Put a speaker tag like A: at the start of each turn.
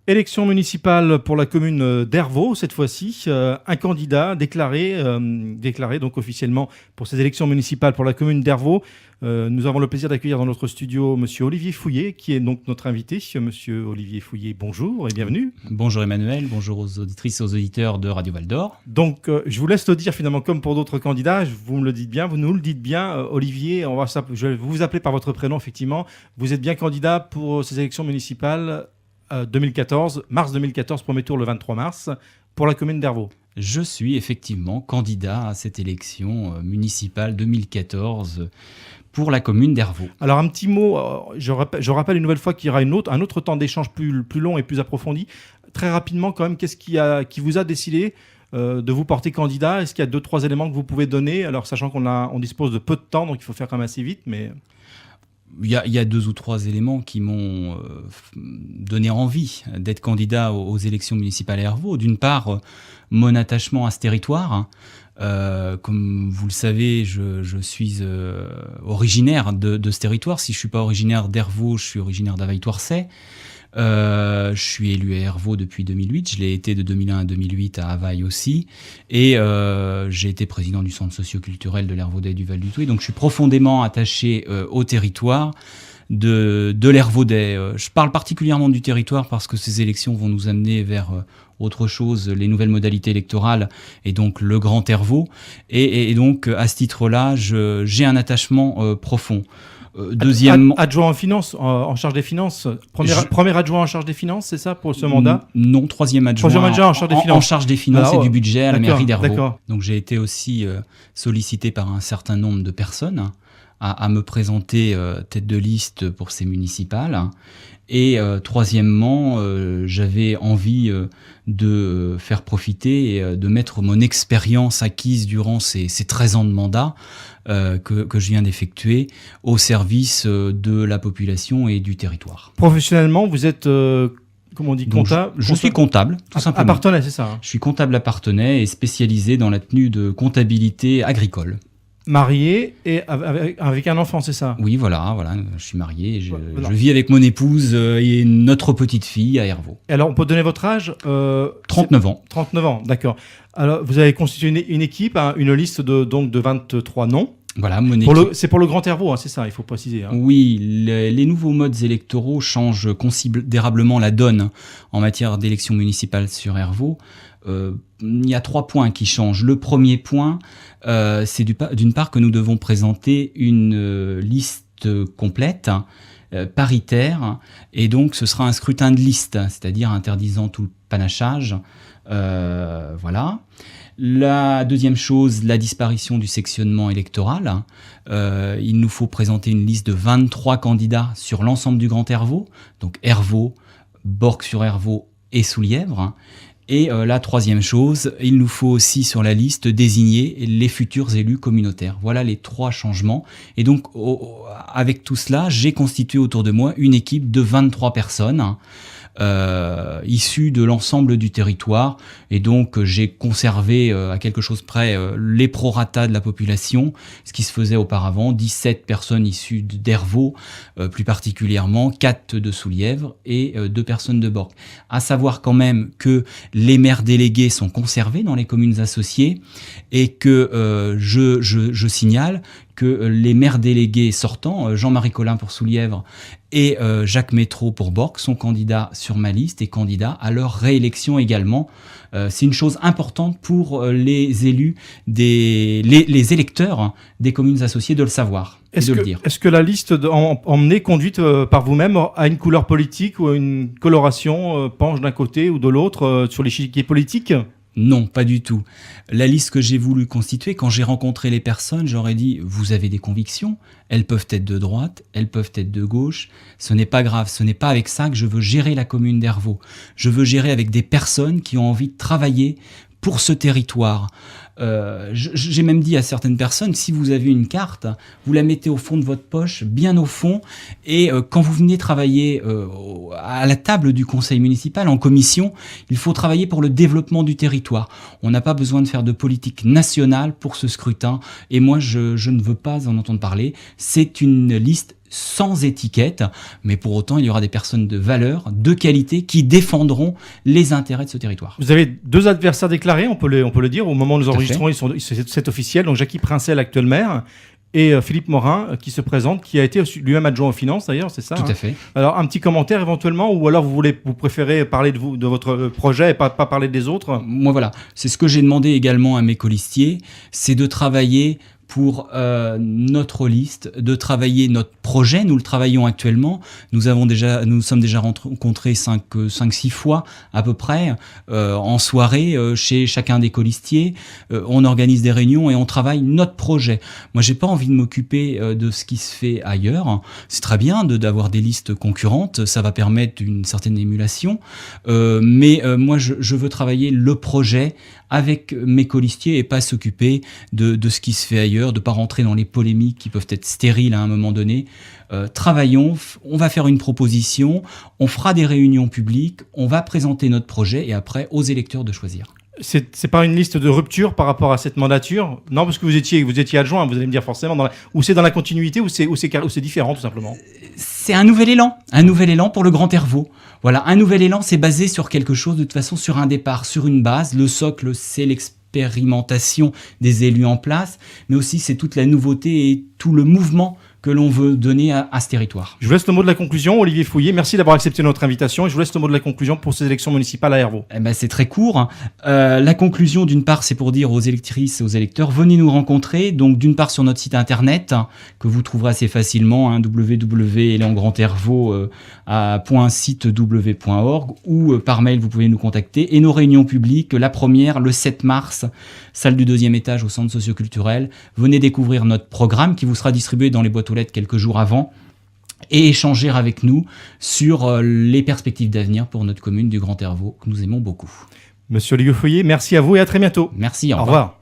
A: Élection municipale pour la commune d'Hervaux, cette fois-ci. Un candidat déclaré donc officiellement pour ces élections municipales pour la commune d'Hervaux. Nous avons le plaisir d'accueillir dans notre studio Monsieur Olivier Fouillet, qui est donc notre invité. Monsieur Olivier Fouillet, bonjour et bienvenue.
B: Bonjour Emmanuel, bonjour aux auditrices et aux auditeurs de Radio Val d'Or.
A: Donc, je vous laisse le dire finalement, comme pour d'autres candidats, vous me le dites bien, vous nous le dites bien. Olivier, je vais vous appeler par votre prénom, effectivement. Vous êtes bien candidat pour ces élections municipales 2014, mars 2014, premier tour le 23 mars, pour la commune d'Hervaux.
B: Je suis effectivement candidat à cette élection municipale 2014 pour la commune d'Hervaux.
A: Alors un petit mot, je rappelle une nouvelle fois qu'il y aura un autre temps d'échange plus long et plus approfondi. Très rapidement quand même, qu'est-ce qui vous a décidé de vous porter candidat? Est-ce qu'il y a 2-3 éléments que vous pouvez donner? Alors sachant qu'on dispose de peu de temps, donc il faut faire quand même assez vite, mais...
B: Il y a 2 ou 3 éléments qui m'ont donné envie d'être candidat aux élections municipales à Hervaux. D'une part, mon attachement à ce territoire. Comme vous le savez, je suis originaire de ce territoire. Si je ne suis pas originaire d'Hervaux, je suis originaire d'Availle-Toircet. Je suis élu à Hervaux depuis 2008, je l'ai été de 2001 à 2008 à Availle aussi, et j'ai été président du centre socio-culturel de l'Hervaudais et du Val-du-Thouet, donc je suis profondément attaché au territoire de l'Hervaudais. Je parle particulièrement du territoire parce que ces élections vont nous amener vers autre chose, les nouvelles modalités électorales et donc le Grand Hervaux, et donc à ce titre-là, j'ai un attachement profond.
A: Deuxièmement, adjoint en finance, en charge des finances. Premier adjoint en charge des finances, c'est ça pour ce mandat?
B: Non, troisième adjoint
A: en charge des finances.
B: En charge des finances et du budget à la mairie d'Hervaux.
A: D'accord.
B: Donc j'ai été aussi sollicité par un certain nombre de personnes à me présenter tête de liste pour ces municipales. Et troisièmement, j'avais envie de faire profiter et de mettre mon expérience acquise durant ces 13 ans de mandat que je viens d'effectuer au service de la population et du territoire.
A: Professionnellement, vous êtes, comment on dit, comptable?
B: Je suis comptable, tout simplement.
A: À Parthenay, c'est ça, hein?
B: Je suis comptable à Parthenay et spécialisé dans la tenue de comptabilité agricole.
A: Marié et avec un enfant, c'est ça?
B: Oui, voilà, je suis marié, je vis avec mon épouse et notre petite fille à Hervaux.
A: Et alors, on peut donner votre âge?
B: 39 ans.
A: 39 ans, d'accord. Alors, vous avez constitué une équipe, hein, une liste de 23 noms.
B: Voilà, mon équipe.
A: C'est pour le Grand Hervaux, hein, c'est ça, il faut préciser. Hein.
B: Oui, les nouveaux modes électoraux changent considérablement la donne en matière d'élections municipales sur Hervaux. Il y a 3 points qui changent. Le premier point, c'est d'une part que nous devons présenter une liste complète, paritaire, et donc ce sera un scrutin de liste, c'est-à-dire interdisant tout le panachage. Voilà. La deuxième chose, la disparition du sectionnement électoral. Il nous faut présenter une liste de 23 candidats sur l'ensemble du Grand Hervaux, donc Hervaux, Borques-sur-Hervaux et Soulièvre. Et la troisième chose, il nous faut aussi sur la liste désigner les futurs élus communautaires. Voilà les 3 changements. Et donc, avec tout cela, j'ai constitué autour de moi une équipe de 23 personnes issus de l'ensemble du territoire. Et donc, j'ai conservé à quelque chose près les prorata de la population, ce qui se faisait auparavant. 17 personnes issues d'Hervaux, plus particulièrement, 4 de Soulièvre et 2 personnes de Borques. À savoir quand même que les maires délégués sont conservés dans les communes associées et que je signale que les maires délégués sortants, Jean-Marie Collin pour Soulièvre et Jacques Métro pour Borques, sont candidats sur ma liste et candidats à leur réélection également. C'est une chose importante pour les élus, les électeurs des communes associées de le savoir.
A: Est-ce que la liste emmenée, conduite par vous-même, a une couleur politique ou une coloration, penche d'un côté ou de l'autre sur l'échiquier politique?
B: Non, pas du tout. La liste que j'ai voulu constituer, quand j'ai rencontré les personnes, j'aurais dit, vous avez des convictions, elles peuvent être de droite, elles peuvent être de gauche, ce n'est pas grave, ce n'est pas avec ça que je veux gérer la commune d'Hervaux. Je veux gérer avec des personnes qui ont envie de travailler pour ce territoire. J'ai même dit à certaines personnes, si vous avez une carte, vous la mettez au fond de votre poche, bien au fond, et quand vous venez travailler à la table du conseil municipal, en commission, il faut travailler pour le développement du territoire. On n'a pas besoin de faire de politique nationale pour ce scrutin, et moi je ne veux pas en entendre parler. C'est une liste sans étiquette, mais pour autant, il y aura des personnes de valeur, de qualité, qui défendront les intérêts de ce territoire.
A: Vous avez 2 adversaires déclarés, on peut le dire, au moment où nous
B: Tout à
A: enregistrons, c'est officiel, donc Jacky Princel, actuel maire, et Philippe Morin, qui se présente, qui a été lui-même adjoint aux finances d'ailleurs, c'est ça?
B: Tout à fait.
A: Alors un petit commentaire éventuellement, ou alors vous préférez parler de votre projet et pas parler des autres?
B: Moi voilà, c'est ce que j'ai demandé également à mes colistiers, c'est de travailler pour notre liste, de travailler notre projet. Nous le travaillons actuellement. Nous sommes déjà rencontrés 5-6 fois à peu près en soirée chez chacun des colistiers. On organise des réunions et on travaille notre projet. Moi, j'ai pas envie de m'occuper de ce qui se fait ailleurs. C'est très bien d'avoir des listes concurrentes. Ça va permettre une certaine émulation. Mais moi, je veux travailler le projet avec mes colistiers et pas s'occuper de ce qui se fait ailleurs, de ne pas rentrer dans les polémiques qui peuvent être stériles à un moment donné. Travaillons, on va faire une proposition, on fera des réunions publiques, on va présenter notre projet et après aux électeurs de choisir.
A: C'est pas une liste de rupture par rapport à cette mandature? Non, parce que vous étiez adjoint, vous allez me dire forcément, ou c'est dans la continuité, ou c'est différent tout simplement?
B: C'est un nouvel élan pour le Grand Hervaux. Voilà, un nouvel élan, c'est basé sur quelque chose, de toute façon, sur un départ, sur une base. Le socle, c'est l'expérimentation des élus en place, mais aussi c'est toute la nouveauté et tout le mouvement que l'on veut donner à ce territoire.
A: Je vous laisse le mot de la conclusion, Olivier Fouillé. Merci d'avoir accepté notre invitation et je vous laisse le mot de la conclusion pour ces élections municipales à Hervaux.
B: C'est très court. La conclusion, d'une part, c'est pour dire aux électrices et aux électeurs, venez nous rencontrer. Donc, d'une part, sur notre site internet, que vous trouverez assez facilement, www.elangrandhervaux.sitew.org ou par mail, vous pouvez nous contacter. Et nos réunions publiques, la première, le 7 mars, salle du 2e étage au centre socioculturel. Venez découvrir notre programme qui vous sera distribué dans les boîtes aux lettres quelques jours avant et échanger avec nous sur les perspectives d'avenir pour notre commune du Grand Hervaux que nous aimons beaucoup.
A: Monsieur Olivier Fouillé, merci à vous et à très bientôt.
B: Merci,
A: au revoir.